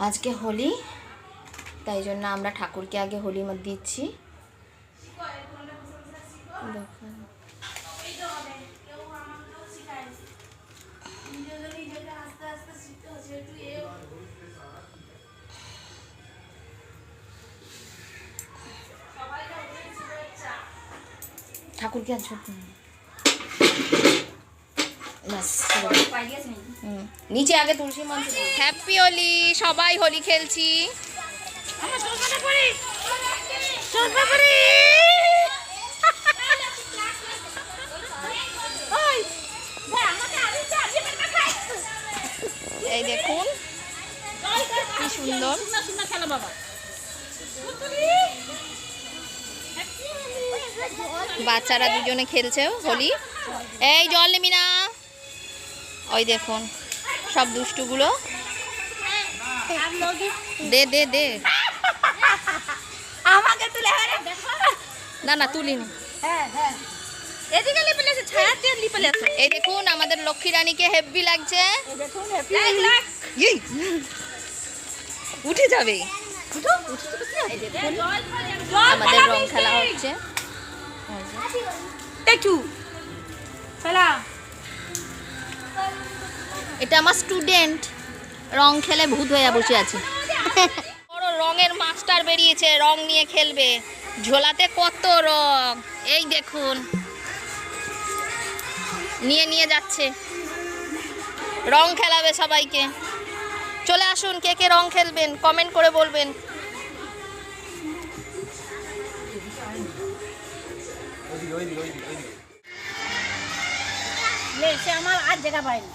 আজকে হোলি, তাই জন্য আমরা ঠাকুরকে আগে হোলি মত দিচ্ছি। ঠাকুরকে আছো নিচে আগে তুলসী মঞ্চ। হ্যাপি হোলি, সবাই হোলি খেলছি। এই দেখুন কি সুন্দর বাচ্চারা দুজনে খেলছে হোলি। এই জল নেবি না, ওই দেখুন সব দুষ্টুগুলো। দে দে দে, আমাকে তুলে না না তুলিনি। এই দেখুন আমাদের লক্ষ্মী রানীকে হেভি লাগছে। উঠে যাবে। আমাদের রং খেলা হচ্ছে। এটা আমার স্টুডেন্ট, রং খেলে ভূত হয়ে বসে আছে। বড় রঙের মাস্টার বেরিয়েছে, রং নিয়ে খেলবে। ঝোলাতে কত রং, এই দেখুন নিয়ে নিয়ে যাচ্ছে। রং খেলাবে সবাইকে। চলে আসুন, কে কে রং খেলবেন কমেন্ট করে বলবেন। আমার আর জায়গা পাইনি।